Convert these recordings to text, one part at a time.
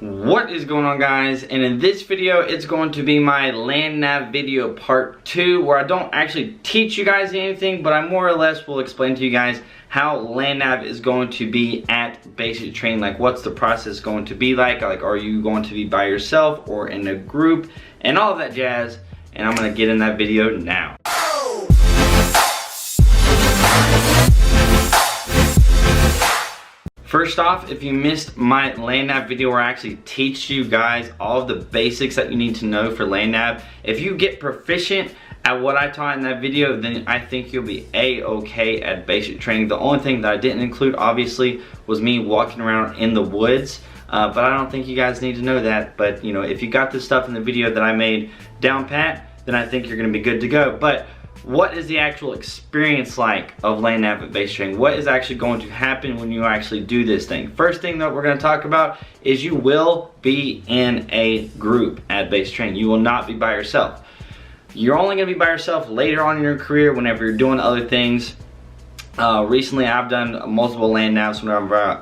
What is going on, guys? And in this video it's going to be my land nav video part 2, where I don't actually teach you guys anything, but I more or less will explain to you guys how land nav is going to be at basic training. Like, what's the process going to be like are you going to be by yourself or in a group and all of that jazz, and I'm gonna get in that video now. First off, if you missed my land nav video where I actually teach you guys all of the basics that you need to know for land nav, if you get proficient at what I taught in that video, then I think you'll be a-okay at basic training. The only thing that I didn't include, obviously, was me walking around in the woods, but I don't think you guys need to know that. But you know, if you got this stuff in the video that I made down pat, then I think you're gonna be good to go. But what is the actual experience like of land nav at basic training? What is actually going to happen when you actually do this thing? First thing that we're going to talk about is you will be in a group at basic training. You will not be by yourself. You're only going to be by yourself later on in your career whenever you're doing other things. Recently I've done multiple land navs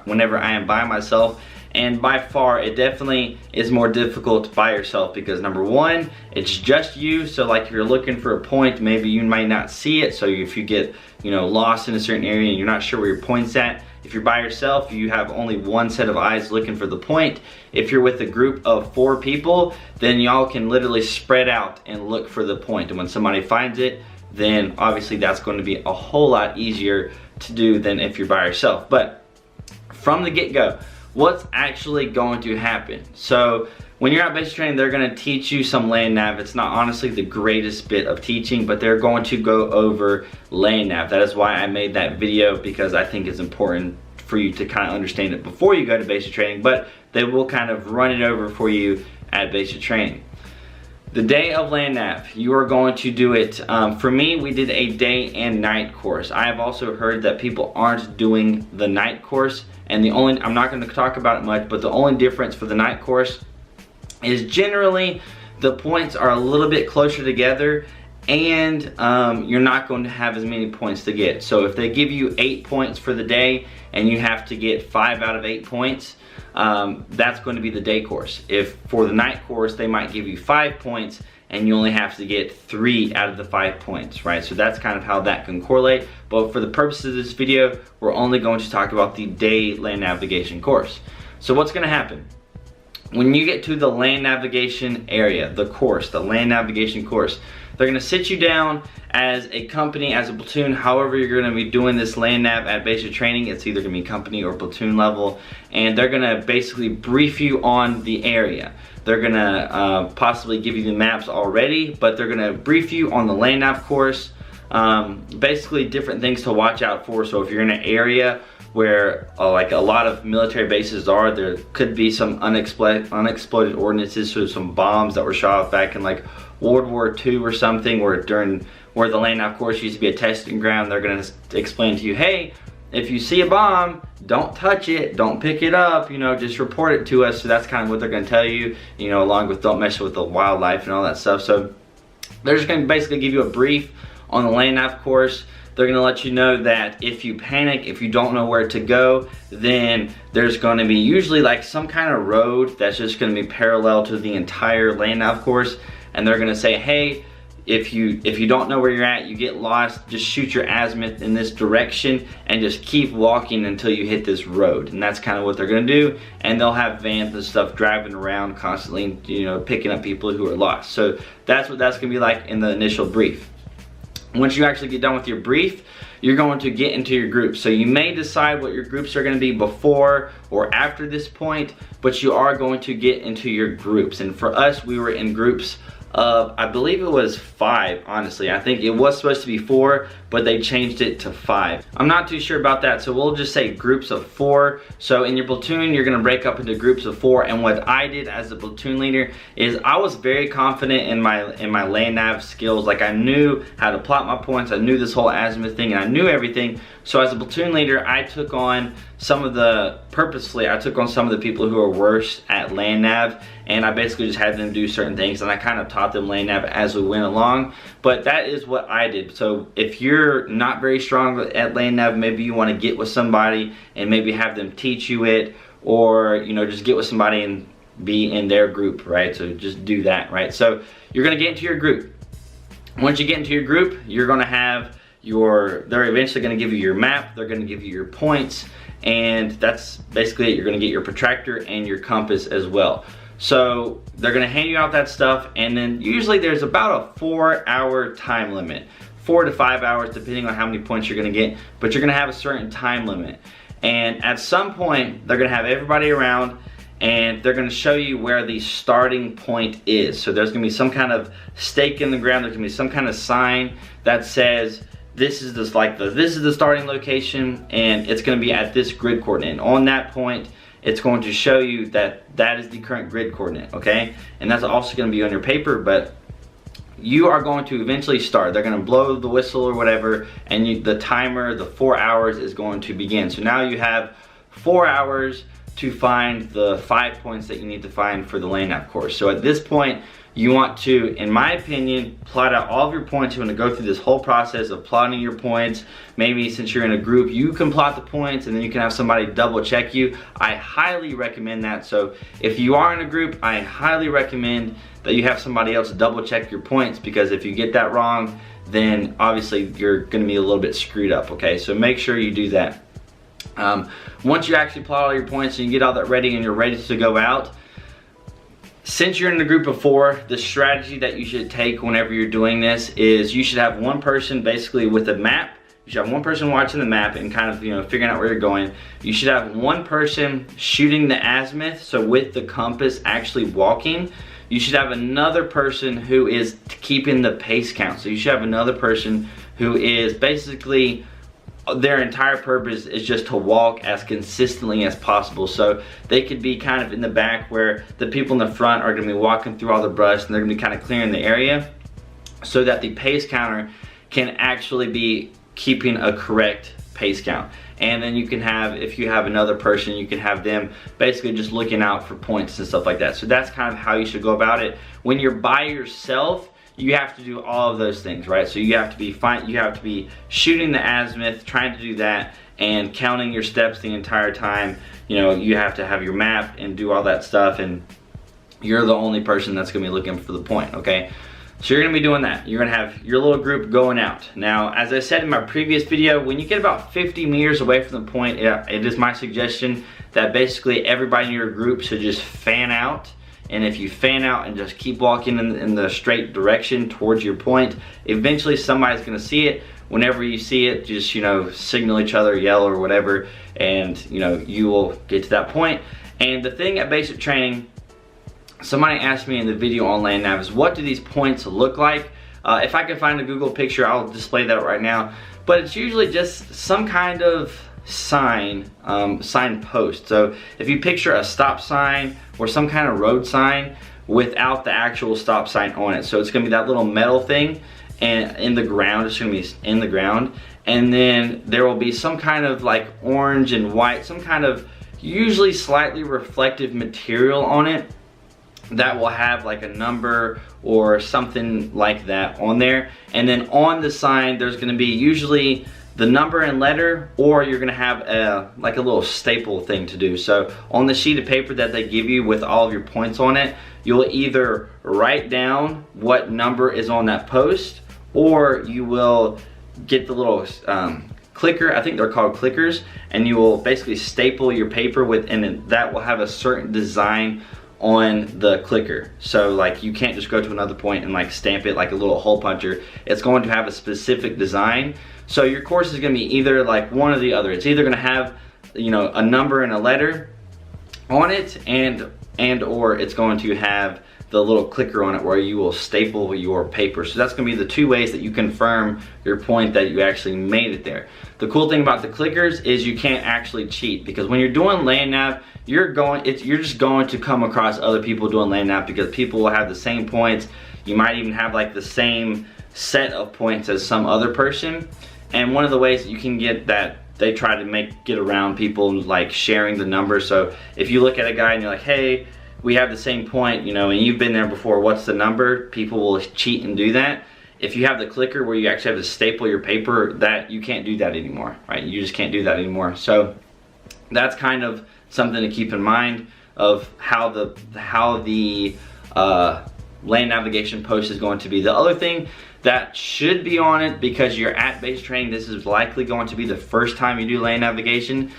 whenever I am by myself. And by far, it definitely is more difficult by yourself because number one, it's just you. So like if you're looking for a point, maybe you might not see it. So if you get, lost in a certain area and you're not sure where your point's at, if you're by yourself, you have only one set of eyes looking for the point. If you're with a group of 4 people, then y'all can literally spread out and look for the point. And when somebody finds it, then obviously that's going to be a whole lot easier to do than if you're by yourself. But from the get-go, what's actually going to happen? So when you're at basic training, they're going to teach you some land nav. It's not honestly the greatest bit of teaching, but they're going to go over land nav. That is why I made that video, because I think it's important for you to kind of understand it before you go to basic training, but they will kind of run it over for you at basic training. The day of land nav, you are going to do it. For me, we did a day and night course. I have also heard that people aren't doing the night course, and I'm not going to talk about it much, but the only difference for the night course is generally the points are a little bit closer together, and you're not going to have as many points to get. So if they give you 8 points for the day and you have to get 5 out of 8 points, that's going to be the day course. If for the night course they might give you 5 points and you only have to get 3 out of the 5 points, right? So that's kind of how that can correlate. But for the purposes of this video, we're only going to talk about the day land navigation course. So what's going to happen? When you get to the land navigation area, the course, the land navigation course, they're going to sit you down as a company, as a platoon, however you're going to be doing this land nav at basic training. It's either going to be company or platoon level, and they're going to basically brief you on the area. They're going to possibly give you the maps already, but they're going to brief you on the land nav course. Basically different things to watch out for. So if you're in an area where like a lot of military bases are, there could be some unexploded ordnances, so some bombs that were shot off back in like World War II or something, where the land nav course used to be a testing ground. They're going to explain to you, hey, if you see a bomb, don't touch it, don't pick it up, just report it to us. So that's kind of what they're going to tell you, along with don't mess with the wildlife and all that stuff. So they're just going to basically give you a brief on the land nav course. They're going to let you know that if you panic, if you don't know where to go, then there's going to be usually like some kind of road that's just going to be parallel to the entire land nav course. And they're going to say, hey, if you don't know where you're at, you get lost, just shoot your azimuth in this direction and just keep walking until you hit this road. And that's kind of what they're going to do. And they'll have vans and stuff driving around constantly, picking up people who are lost. So that's what that's going to be like in the initial brief. Once you actually get done with your brief, you're going to get into your groups. So you may decide what your groups are going to be before or after this point, but you are going to get into your groups. And for us, we were in groups of, I believe it was 5, honestly. I think it was supposed to be 4, but they changed it to 5. I'm not too sure about that, so we'll just say groups of 4. So in your platoon, you're gonna break up into groups of 4, and what I did as a platoon leader is I was very confident in my land nav skills. Like, I knew how to plot my points, I knew this whole azimuth thing, and I knew everything. So as a platoon leader, I took on some of the people who are worse at land nav, and I basically just had them do certain things, and I kind of taught them land nav as we went along. But that is what I did. So if you're not very strong at land nav, maybe you want to get with somebody and maybe have them teach you it, or just get with somebody and be in their group, right? So just do that, right? So you're gonna get into your group. Once you get into your group, you're gonna have they're eventually gonna give you your map, they're gonna give you your points, and that's basically it. You're gonna get your protractor and your compass as well. So they're gonna hand you out that stuff, and then usually there's about a 4-hour time limit. 4 to 5 hours depending on how many points you're gonna get, but you're gonna have a certain time limit. And at some point, they're gonna have everybody around, and they're gonna show you where the starting point is. So there's gonna be some kind of stake in the ground, there's gonna be some kind of sign that says, this is the starting location, and it's gonna be at this grid coordinate. And on that point, it's going to show you that that is the current grid coordinate, okay? And that's also gonna be on your paper, but you are going to eventually start. They're gonna blow the whistle or whatever, and the timer, the 4 hours is going to begin. So now you have 4 hours to find the 5 points that you need to find for the land nav course. So at this point, you want to, in my opinion, plot out all of your points. You want to go through this whole process of plotting your points. Maybe since you're in a group, you can plot the points, and then you can have somebody double check you. I highly recommend that. So if you are in a group, I highly recommend that you have somebody else double check your points, because if you get that wrong, then obviously you're going to be a little bit screwed up, okay? So make sure you do that. Once you actually plot all your points and you get all that ready and you're ready to go out, since you're in a group of 4, the strategy that you should take whenever you're doing this is you should have one person basically with a map. You should have one person watching the map and kind of, you know, figuring out where you're going. You should have one person shooting the azimuth, so with the compass actually walking. You should have another person who is keeping the pace count. So you should have another person who is basically, their entire purpose is just to walk as consistently as possible. So they could be kind of in the back where the people in the front are gonna be walking through all the brush, and they're gonna be kind of clearing the area so that the pace counter can actually be keeping a correct pace count. And then you can have, if you have another person, you can have them basically just looking out for points and stuff like that. So that's kind of how you should go about it. When you're by yourself, you have to do all of those things, right? So you have to be shooting the azimuth, trying to do that, and counting your steps the entire time. You know, you have to have your map and do all that stuff, and you're the only person that's gonna be looking for the point, okay? So you're gonna be doing that. You're gonna have your little group going out. Now, as I said in my previous video, when you get about 50 meters away from the point, it is my suggestion that basically everybody in your group should just fan out. And if you fan out and just keep walking in the straight direction towards your point, eventually somebody's gonna see it. Whenever you see it, just, you know, signal each other, yell or whatever, and, you know, you will get to that point. And the thing at basic training, somebody asked me in the video on land nav is, what do these points look like? If I can find a Google picture, I'll display that right now. But it's usually just some kind of signpost. So if you picture a stop sign or some kind of road sign without the actual stop sign on it. So it's gonna be that little metal thing, and in the ground, it's gonna be in the ground. And then there will be some kind of like orange and white, some kind of usually slightly reflective material on it that will have like a number or something like that on there. And then on the sign, there's gonna be usually the number and letter, or you're gonna have like a little staple thing to do. So on the sheet of paper that they give you with all of your points on it, you'll either write down what number is on that post, or you will get the little clicker, I think they're called clickers, and you will basically staple your paper with, and that will have a certain design on the clicker. So like you can't just go to another point and like stamp it like a little hole puncher. It's going to have a specific design. So your course is going to be either like one or the other. It's either going to have, you know, a number and a letter on it, and or it's going to have the little clicker on it where you will staple your paper. So that's going to be the two ways that you confirm your point that you actually made it there. The cool thing about the clickers is you can't actually cheat, because when you're doing land nav, you're just going to come across other people doing land nav, because people will have the same points. You might even have like the same set of points as some other person. And one of the ways that you can get that, they try to get around people like sharing the number. So if you look at a guy and you're like, hey, we have the same point, you know, and you've been there before, what's the number? People will cheat and do that. If you have the clicker where you actually have to staple your paper, that you can't do that anymore, right? You just can't do that anymore. So that's kind of something to keep in mind. of how the lane navigation post is going to be. The other thing that should be on it, because you're at basic training, this is likely going to be the first time you do lane navigation,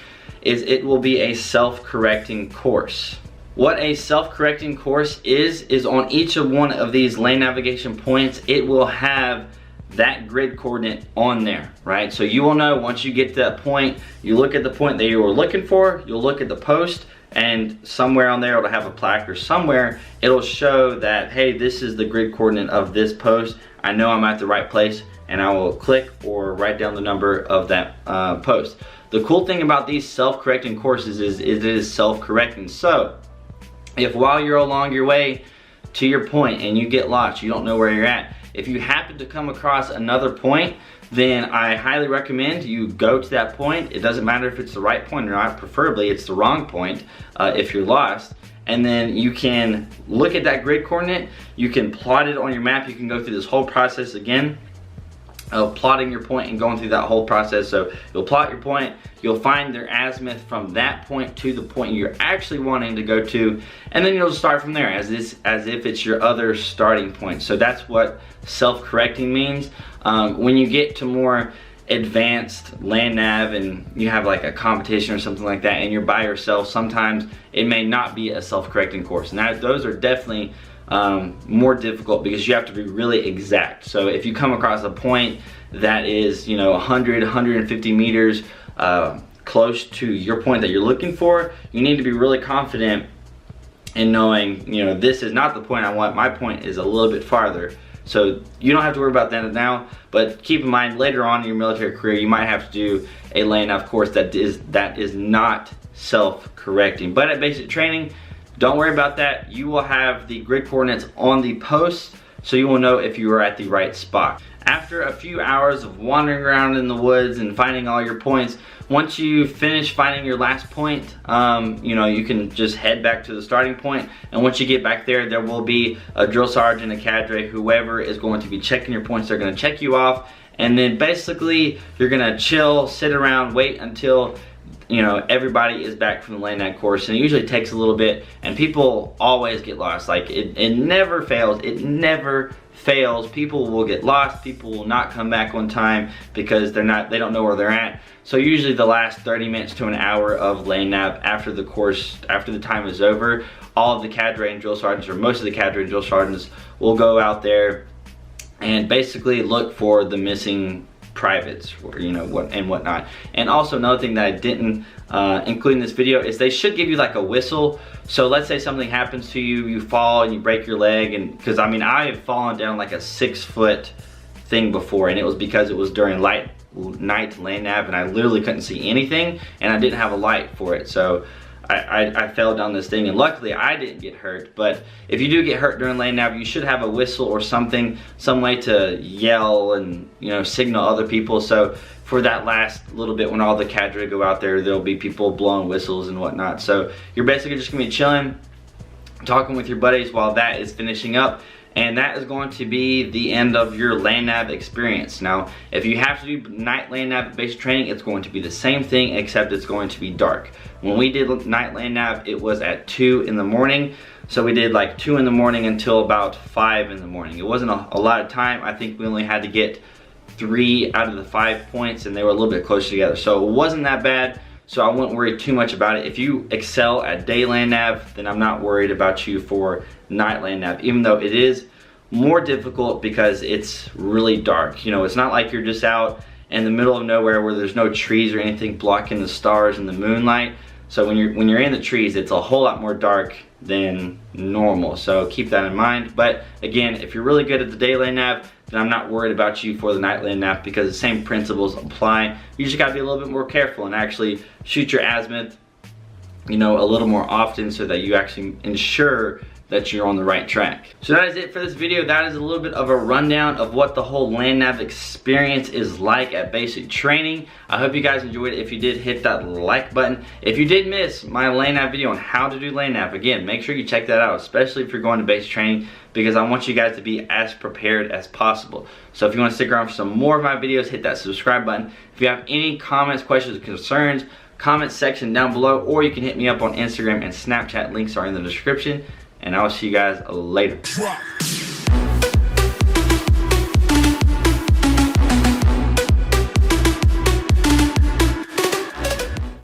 is it will be a self-correcting course. What a self-correcting course is on each of one of these lane navigation points, it will have that grid coordinate on there, right? So you will know once you get to that point, you look at the point that you were looking for, you'll look at the post, and somewhere on there it'll have a plaque, or somewhere it'll show that, hey, this is the grid coordinate of this post. I know I'm at the right place, and I will click or write down the number of that post. The cool thing about these self-correcting courses is it is self-correcting. So if while you're along your way to your point and you get lost, you don't know where you're at, if you happen to come across another point, then I highly recommend you go to that point. It doesn't matter if it's the right point or not, preferably it's the wrong point if you're lost. And then you can look at that grid coordinate, you can plot it on your map, you can go through this whole process again of plotting your point and going through that whole process. So you'll plot your point, you'll find their azimuth from that point to the point you're actually wanting to go to, and then you'll start from there as if it's your other starting point. So that's what self-correcting means. When you get to more advanced land nav and you have like a competition or something like that and you're by yourself, sometimes it may not be a self-correcting course, and those are definitely more difficult because you have to be really exact. So if you come across a point that is, you know, 100, 150 meters close to your point that you're looking for, you need to be really confident in knowing, you know, this is not the point I want, my point is a little bit farther. So you don't have to worry about that now, but keep in mind later on in your military career you might have to do a lane nav course that is not self-correcting. But at basic training, don't worry about that. You will have the grid coordinates on the post, so you will know if you are at the right spot. After a few hours of wandering around in the woods and finding all your points, once you finish finding your last point, you know, you can just head back to the starting point, and once you get back there, there will be a drill sergeant, a cadre, whoever is going to be checking your points. They're going to check you off, and then basically you're going to chill, sit around, wait until, you know, everybody is back from the lane nav course, and it usually takes a little bit, and people always get lost. Like it never fails. It never fails. People will get lost. People will not come back on time because they don't know where they're at. So usually the last 30 minutes to an hour of lane nav after the course, after the time is over, all of the cadre and drill sergeants, or most of the cadre and drill sergeants, will go out there and basically look for the missing privates, or, you know, whatnot. And also another thing that I didn't include in this video is they should give you like a whistle. So let's say something happens to you, you fall and you break your leg, and because I mean I have fallen down like a 6-foot thing before, and it was because it was during night lane nav and I literally couldn't see anything and I didn't have a light for it. So I fell down this thing, and luckily I didn't get hurt. But if you do get hurt during lane nav, you should have a whistle or something, some way to yell and, you know, signal other people. So for that last little bit when all the cadre go out there, there'll be people blowing whistles and whatnot. So you're basically just gonna be chilling, talking with your buddies while that is finishing up. And that is going to be the end of your lane nav experience. Now, if you have to do night lane nav basic training, it's going to be the same thing, except it's going to be dark. When we did night lane nav, it was at 2 in the morning. So we did like 2 in the morning until about 5 in the morning. It wasn't a lot of time. I think we only had to get 3 out of the 5 points, and they were a little bit closer together. So it wasn't that bad. So I wouldn't worry too much about it. If you excel at day lane nav, then I'm not worried about you for night lane nav, even though it is more difficult because it's really dark. You know, it's not like you're just out in the middle of nowhere where there's no trees or anything blocking the stars and the moonlight. So when you're in the trees, it's a whole lot more dark than normal. So keep that in mind. But again, if you're really good at the day lane nav, then I'm not worried about you for the night lane nav, because the same principles apply. You just gotta be a little bit more careful and actually shoot your azimuth, you know, a little more often, so that you actually ensure that you're on the right track. So that is it for this video. That is a little bit of a rundown of what the whole land nav experience is like at basic training. I hope you guys enjoyed it. If you did, hit that like button. If you did miss my land nav video on how to do land nav, again, make sure you check that out, especially if you're going to basic training, because I want you guys to be as prepared as possible. So if you want to stick around for some more of my videos, hit that subscribe button. If you have any comments, questions, concerns, comment section down below, or you can hit me up on Instagram and Snapchat. Links are in the description, and I will see you guys later.